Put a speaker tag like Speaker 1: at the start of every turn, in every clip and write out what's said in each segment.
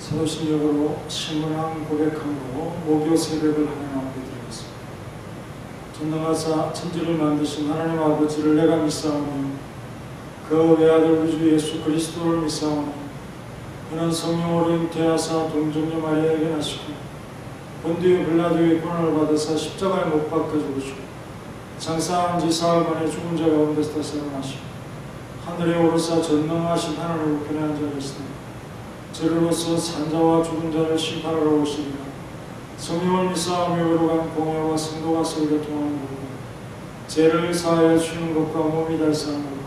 Speaker 1: 사도신경으로 신문한 고백함으로 목요 새벽을 하나님 앞에 드리겠습니다. 전능하사 천지를 만드신 하나님 아버지를 내가 믿사오니 그 외아들 우주 예수 그리스도를 믿사오니 그는 성령으로 잉태하사 동정녀 마리아에게 나시고 본디오 빌라도의 고난을 받으사 십자가에 못 박혀 죽으시고 장사한 지 사흘 만에 죽은 자 가운데서 살아나시고 하늘에 오르사 전능하신 하나님 우편에 앉아 계시니 저리로서 산자와 죽은 자를 심판하러 오시리라. 성령을 믿사오며 거룩한 공회와 성도가 서로 교통하는 것과 죄를 사하여 주는 것과 몸이 달사하는 것과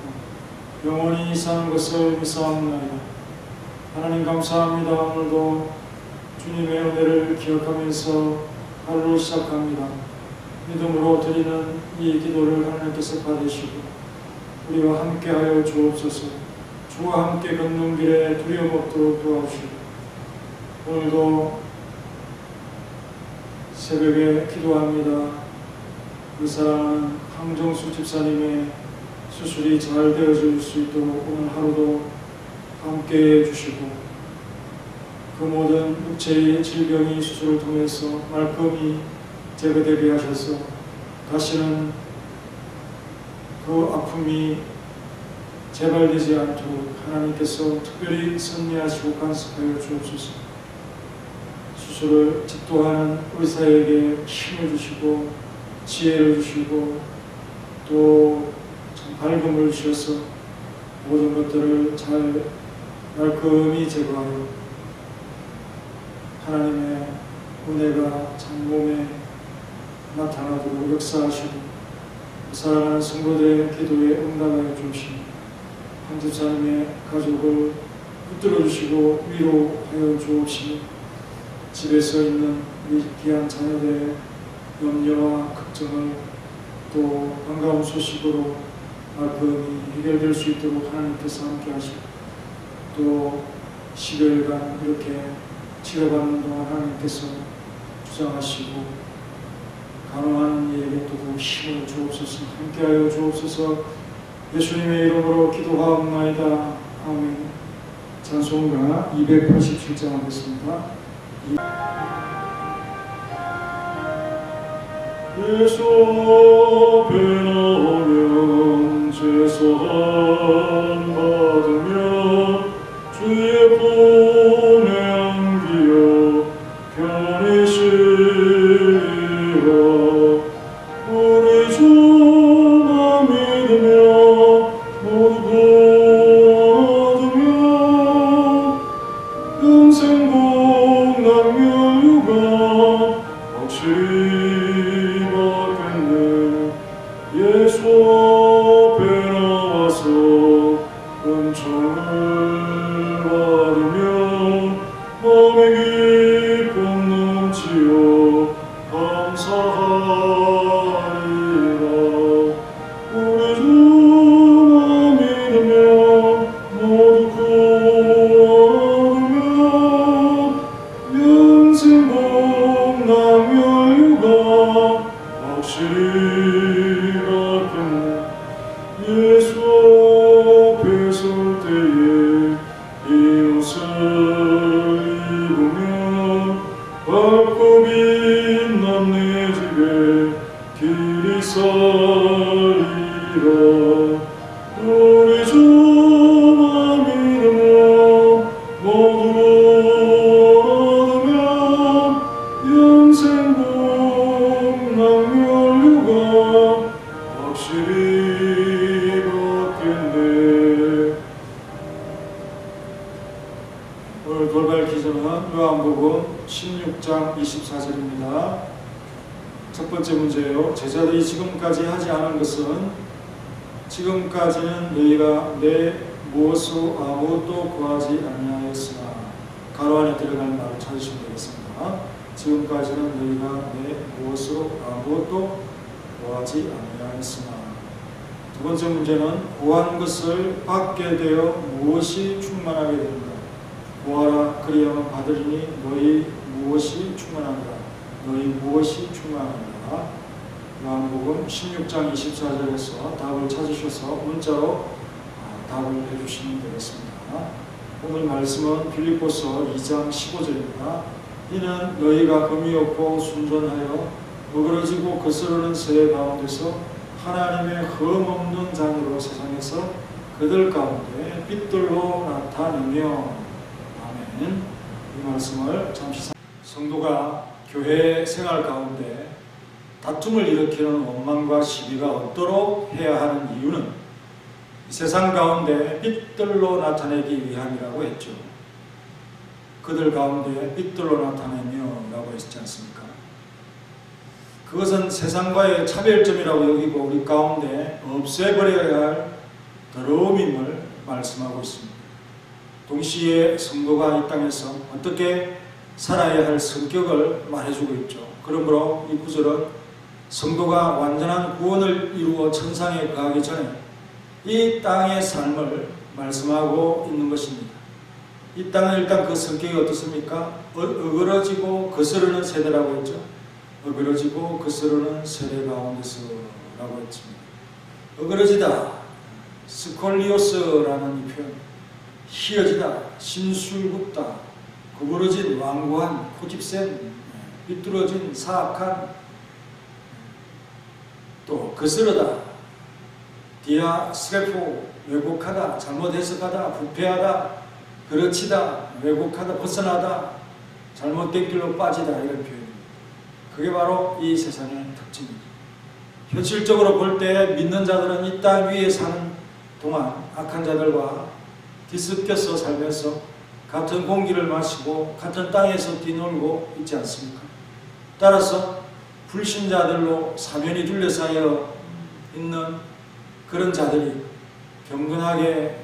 Speaker 1: 영원히 사는 것을 믿사옵나이다. 하나님 감사합니다. 오늘도 주님의 은혜를 기억하면서 하루를 시작합니다. 믿음으로 드리는 이 기도를 하나님께서 받으시고 우리와 함께하여 주옵소서. 주와 함께 걷는 길에 두려움 없도록 도와주시고 오늘도 새벽에 기도합니다. 그 사랑하는 황정수 집사님의 수술이 잘 되어질 수 있도록 오늘 하루도 함께해 주시고 그 모든 육체의 질병이 수술을 통해서 말끔히 제거되게 하셔서 다시는 그 아픔이 재발되지 않도록 하나님께서 특별히 섭리하시고 간섭하여 주옵소서. 수술을 집도하는 의사에게 힘을 주시고 지혜를 주시고 또 참 밝음을 주셔서 모든 것들을 잘 말끔히 제거하여 하나님의 은혜가 참 몸에 나타나도록 역사하시고 사랑하는 성도들의 기도에 응답하여 주시니 한 집사님의 가족을 붙들어 주시고 위로하여 주옵시니 집에서 있는 우리 귀한 자녀들의 염려와 걱정을 또 반가운 소식으로 말끔히 해결될 수 있도록 하나님께서 함께 하시고 또 10여일간 이렇게 치료받는 동안 하나님께서 주장하시고 간호하는 이에게 또 힘을 주옵소서. 함께하여 주옵소서. 예수님의 이름으로 기도하옵나이다. 아멘. 찬송가 287장 하겠습니다. 예수 앞에 나오면 제사함 받으며 주의 품에 안기어 편히 쉬라. 우리 주만 믿으며 모두 얻으며 영생 복 남멸유가 확실히 받겠네. 예수 앞에 나와서 은총을 받으며 마음의 기쁨 넘치어 감사하리라. 우리 주만 믿으며 모두 구원하며 영생 복 남멸유가 확실히 받겠네. 예수 앞에 설 때에 이 옷을 입으면 밝고 빛난 내 집에 길이 서리라. 우리 주만 믿으며 모두 얻으며 영생 복 남멸유가 확실히 받겠네. 오늘 돌발 기도는 요한복음 16장 24절입니다. 첫 번째 문제예요. 제자들이 지금까지 하지 않은 것은 지금까지는 너희가 내 무엇으로 아무것도 구하지 아니하였으나 가로 안에 들어갈 말을 찾으시면 되겠습니다. 지금까지는 너희가 내 무엇으로 아무것도 구하지 아니하였으나. 두 번째 문제는 구한 것을 받게 되어 무엇이 충만하게 된다. 구하라 그리하면 받으리니 너희 무엇이 충만한가. 너희 무엇이 충만한가. 요한복음 16장 24절에서 답을 찾으셔서 문자로 답을 해주시면 되겠습니다. 오늘 말씀은 빌립보서 2장 15절입니다. 이는 너희가 금이 없고 순전하여 어그러지고 거스르는 세대 가운데서 하나님의 흠없는 자녀로 세상에서 그들 가운데 빛들로 나타내며. 아멘. 이 말씀을 잠시 성도가 교회 생활 가운데 다툼을 일으키는 원망과 시비가 없도록 해야 하는 이유는 이 세상 가운데 빛들로 나타내기 위함이라고 했죠. 그들 가운데 빛들로 나타내며 라고 했지 않습니까? 그것은 세상과의 차별점이라고 여기고 우리 가운데 없애버려야 할 더러움임을 말씀하고 있습니다. 동시에 성도가 이 땅에서 어떻게 살아야 할 성격을 말해주고 있죠. 그러므로 이 구절은 성도가 완전한 구원을 이루어 천상에 가기 전에 이 땅의 삶을 말씀하고 있는 것입니다. 이 땅은 일단 그 성격이 어떻습니까? 어그러지고 거스르는 세대라고 했죠. 어그러지고 거스르는 세대 가운데서 라고 했습니다. 어그러지다, 스콜리오스라는 이 표현, 희어지다, 심술궂다, 구부러진 완고한, 고집센, 삐뚤어진, 사악한, 또 거스르다, 디아스레포, 왜곡하다, 잘못 해석하다, 부패하다, 그르치다, 왜곡하다, 벗어나다, 잘못된 길로 빠지다, 이런 표현입니다. 그게 바로 이 세상의 특징입니다. 현실적으로 볼 때 믿는 자들은 이 땅 위에 사는 동안 악한 자들과 뒤섞여서 살면서 같은 공기를 마시고 같은 땅에서 뛰놀고 있지 않습니까? 따라서 불신자들로 사면이 둘러싸여 있는 그런 자들이 경건하게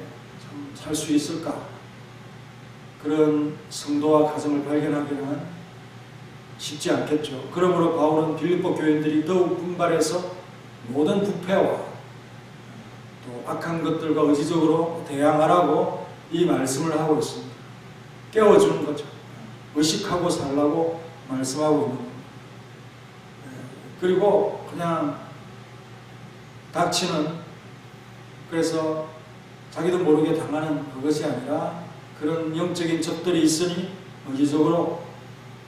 Speaker 1: 살 수 있을까? 그런 성도와 가정을 발견하기는 쉽지 않겠죠. 그러므로 바울은 빌립보 교인들이 더욱 분발해서 모든 부패와 또 악한 것들과 의지적으로 대항하라고 이 말씀을 하고 있습니다. 깨워주는 거죠. 의식하고 살라고 말씀하고 있는 겁니다. 그리고 그냥 닥치는, 그래서 자기도 모르게 당하는 그것이 아니라 그런 영적인 적들이 있으니 의지적으로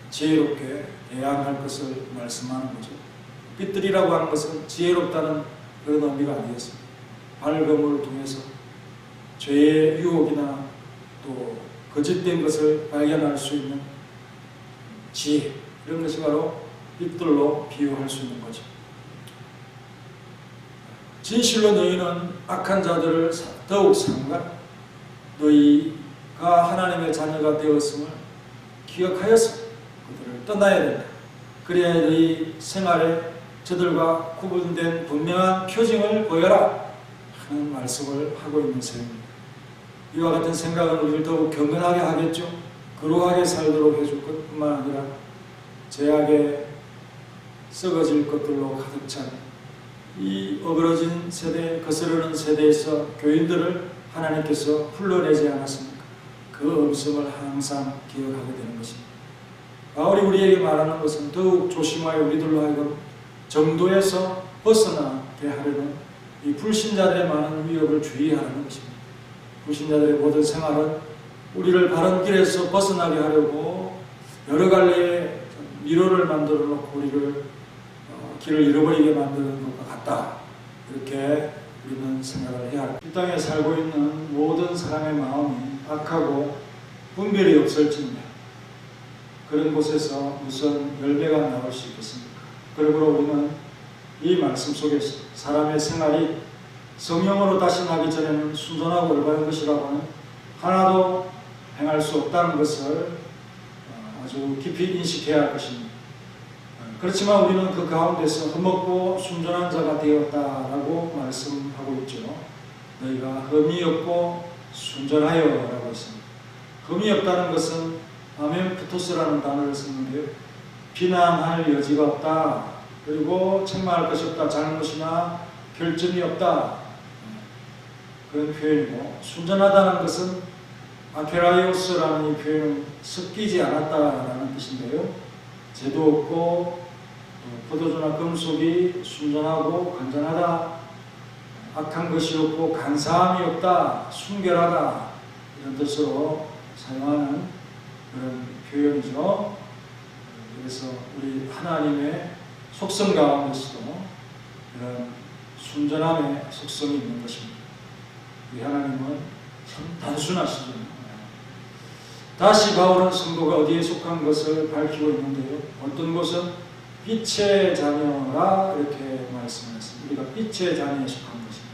Speaker 1: 지혜롭게 대항할 것을 말씀하는 거죠. 빛들이라고 하는 것은 지혜롭다는 그런 의미가 아니겠습니다. 밝음을 통해서 죄의 유혹이나 또 거짓된 것을 발견할 수 있는 지혜, 이런 것이 바로 빛들로 비유할 수 있는 거죠. 진실로 너희는 악한 자들을 더욱 삼가 너희가 하나님의 자녀가 되었음을 기억하여서 그들을 떠나야 된다. 그래야 너희 생활에 저들과 구분된 분명한 표징을 보여라 하는 말씀을 하고 있는 셈입니다. 이와 같은 생각은 우리를 더욱 경건하게 하겠죠. 거룩하게 살도록 해줄 것뿐만 아니라 죄악에 썩어질 것들로 가득 찬 이 어그러진 세대, 거스르는 세대에서 교인들을 하나님께서 불러내지 않았습니까? 그 음성을 항상 기억하게 되는 것입니다. 바울이 우리에게 말하는 것은 더욱 조심하여 우리들로 하여금 정도에서 벗어나게 하려는 이 불신자들의 많은 위협을 주의하라는 것입니다. 불신자들의 모든 생활은 우리를 바른 길에서 벗어나게 하려고 여러 갈래의 미로를 만들어 놓고 우리를 길을 잃어버리게 만드는 것과 같다. 이렇게 우리는 생각을 해야 합니다. 이 땅에 살고 있는 모든 사람의 마음이 악하고 분별이 없을진데 그런 곳에서 무슨 열매가 나올 수 있겠습니까? 그러므로 우리는 이 말씀 속에서 사람의 생활이 성령으로 다시 나기 전에는 순전하고 올바른 것이라고는 하나도 행할 수 없다는 것을 아주 깊이 인식해야 할 것입니다. 그렇지만 우리는 그 가운데서 흠없고 순전한 자가 되었다라고 말씀하고 있죠. 너희가 흠이 없고 순전하여 라고 했습니다. 흠이 없다는 것은 아멘프토스라는 단어를 쓰는데요. 비난할 여지가 없다. 그리고 책망할 것이 없다. 잘못이나 결점이 없다. 그런 표현이고, 순전하다는 것은 아케라이오스라는 이 표현은 섞이지 않았다라는 뜻인데요. 죄도 없고 포도주나 금속이 순전하고 간전하다. 악한 것이 없고 간사함이 없다. 순결하다. 이런 뜻으로 사용하는 그런 표현이죠. 그래서 우리 하나님의 속성 가운데서도 이런 순전함의 속성이 있는 것입니다. 우리 하나님은 참 단순하시죠. 다시 바울은 성도가 어디에 속한 것을 밝히고 있는데요. 어떤 곳은 빛의 자녀라 이렇게 말씀했습니다. 우리가 빛의 자녀에 속한 것입니다.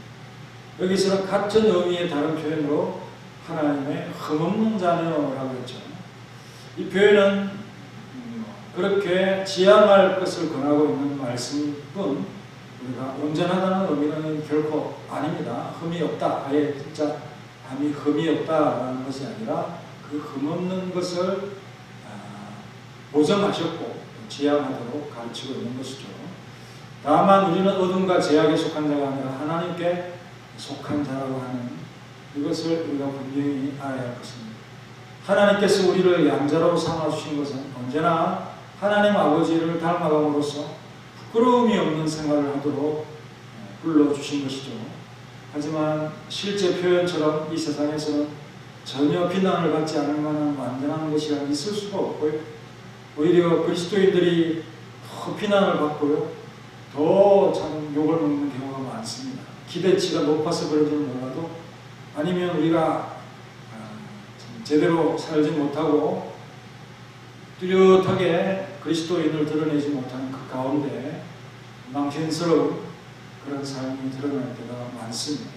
Speaker 1: 여기서는 같은 의미의 다른 표현으로 하나님의 흠없는 자녀라고 했죠. 이 표현은 그렇게 지향할 것을 권하고 있는 말씀뿐 우리가 온전하다는 의미는 결코 아닙니다. 흠이 없다. 아예 진짜 흠이 없다라는 것이 아니라 그 흠없는 것을 보정하셨고 지향하도록 가르치고 있는 것이죠. 다만 우리는 어둠과 죄악에 속한 자가 아니라 하나님께 속한 자라고 하는 이것을 우리가 분명히 알아야 할 것입니다. 하나님께서 우리를 양자로 삼아주신 것은 언제나 하나님 아버지를 닮아감으로써 부끄러움이 없는 생활을 하도록 불러주신 것이죠. 하지만 실제 표현처럼 이 세상에서는 전혀 비난을 받지 않을 만한 완전한 것이 있을 수가 없고요. 오히려 그리스도인들이 더 비난을 받고요. 더 참 욕을 먹는 경우가 많습니다. 기대치가 높아서 그런지는 몰라도 아니면 우리가 제대로 살지 못하고 뚜렷하게 그리스도인을 드러내지 못하는 그 가운데 망신스러운 그런 삶이 드러날 때가 많습니다.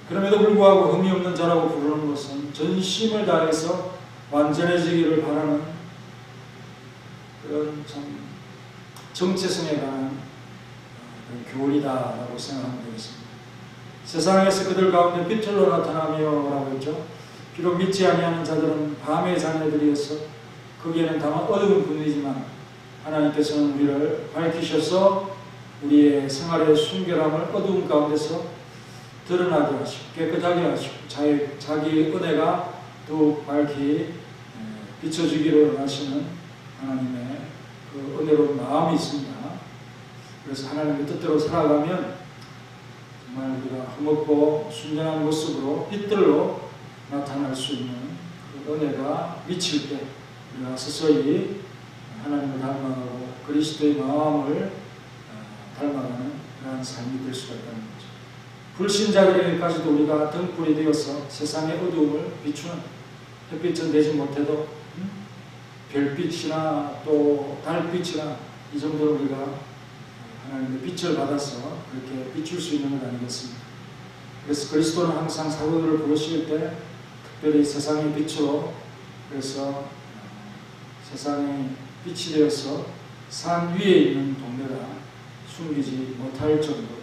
Speaker 1: 그럼에도 불구하고 흠이 없는 자라고 부르는 것은 전심을 다해서 완전해지기를 바라는 그런 참 정체성에 관한 교훈이다라고 생각하면 되겠습니다. 세상에서 그들 가운데 빛으로 나타나며 라고 했죠. 비록 믿지 아니하는 자들은 밤의 자녀들이어서 거기에는 다만 어두운 분이지만 하나님께서는 우리를 밝히셔서 우리의 생활의 순결함을 어두운 가운데서 드러나게 하시고 깨끗하게 하시고 자기 은혜가 더욱 밝히 비춰주기를 하시는 하나님의 그 은혜로운 마음이 있습니다. 그래서 하나님의 뜻대로 살아가면 정말 우리가 흠없고 순전한 모습으로 빛들로 나타날 수 있는 그 은혜가 미칠 때 우리가 서서히 하나님을 닮아가고 그리스도의 마음을 닮아가는 그러한 삶이 될 수가 있다는 거죠. 불신자들에게까지도 우리가 등불이 되어서 세상의 어두움을 비추는 햇빛은 되지 못해도 별빛이나 또 달빛이나 이 정도로 우리가 하나님의 빛을 받아서 그렇게 비출 수 있는 것 아니겠습니까? 그래서 그리스도는 항상 사도들을 부르실 때 특별히 세상의 빛으로 그래서 세상의 빛이 되어서 산 위에 있는 동네가 숨기지 못할 정도로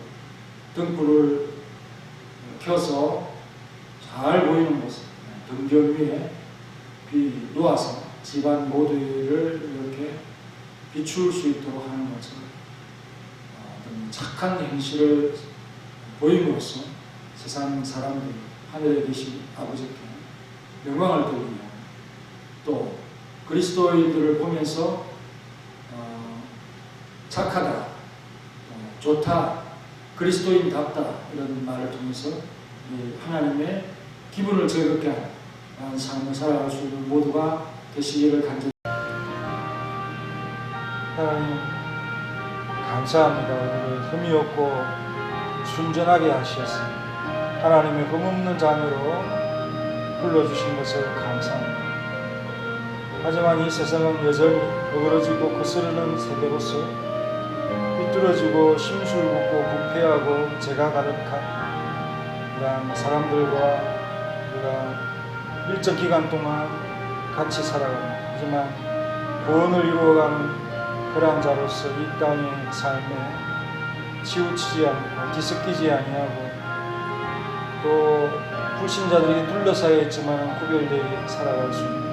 Speaker 1: 등불을 켜서 잘 보이는 곳에 등경 위에 놓아서 집안 모두를 이렇게 비출 수 있도록 하는 것처럼 어떤 착한 행실을 보임으로써 세상 사람들이 하늘에 계신 아버지께 영광을 돌리며 또 그리스도인들을 보면서 착하다, 좋다, 그리스도인답다 이런 말을 통해서 하나님의 기분을 즐겁게 하는 삶을 살아갈 수 있는 모두가 되시기를 간절히 하나님 감사합니다. 오늘 흠이 없고 순전하게 하시었습니다. 하나님의 흠없는 자녀로 불러주신 것을 감사합니다. 하지만 이 세상은 여전히 어그러지고 거스르는 세대로서 삐뚤어지고 심술궂고 부패하고 죄가 가득한 그런 사람들과 우리가 일정 기간 동안 같이 살아갑니다. 하지만 구원을 이루어가는 그러한 자로서 이 땅의 삶에 치우치지 않고 뒤섞이지 아니하고 또 불신자들이 둘러싸여 있지만 구별되게 살아갈 수 있는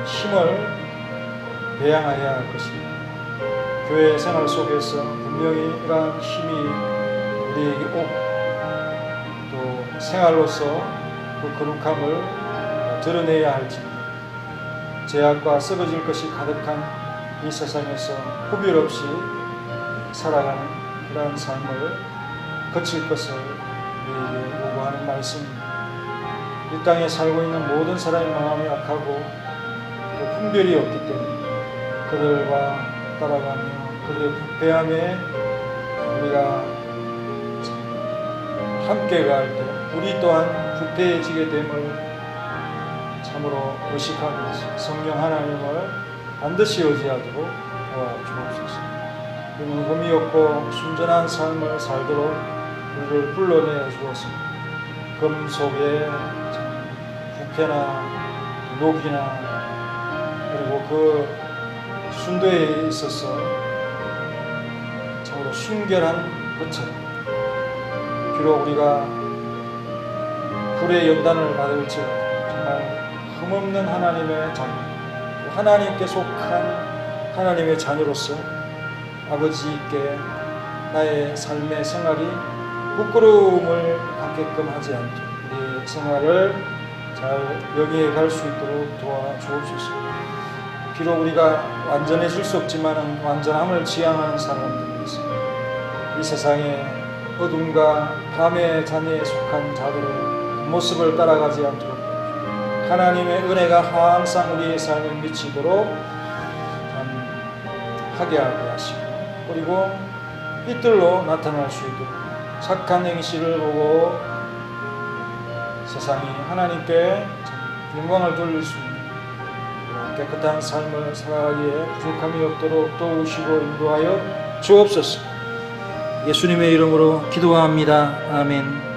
Speaker 1: 힘을 배양해야 할 것입니다. 교회 생활 속에서 분명히 이러한 힘이 우리에게 오고 또 생활로서 그 거룩함을 드러내야 할지니 죄악과 썩어질 것이 가득한 이 세상에서 구별 없이 살아가는 그러한 삶을 거칠 것을 우리에게 요구하는 말씀입니다. 이 땅에 살고 있는 모든 사람의 마음이 악하고 또 분별이 없기 때문에 그들과 따라가며 그들의 부패함에 우리가 함께 갈 때 우리 또한 부패해지게 됨을 참으로 의식하면서 성령 하나님을 반드시 의지하도록 도와주옵소서. 흠이 없고 순전한 삶을 살도록 우리를 불러내 주었습니다. 금 속에 부패나 녹이나 그리고 그 순도에 있어서 참으로 순결한 것처럼 비록 우리가 불의 연단을 받을지라도 정말 흠없는 하나님의 자녀, 하나님께 속한 하나님의 자녀로서 아버지께 나의 삶의 생활이 부끄러움을 갖게끔 하지 않도록 우리의 생활을 잘 영위해 갈 수 있도록 도와주옵소서. 비록 우리가 완전해질 수 없지만 완전함을 지향하는 사람들이 있습니다. 이 세상에 어둠과 밤의 잔해에 속한 자들의 모습을 따라가지 않도록 하나님의 은혜가 항상 우리의 삶에 미치도록 하게 하시고 그리고 빛들로 나타날 수 있도록 착한 행실을 보고 세상이 하나님께 영광을 돌릴 수 있는 깨끗한 삶을 살아가기에 부족함이 없도록 도우시고 인도하여 주옵소서. 예수님의 이름으로 기도합니다. 아멘.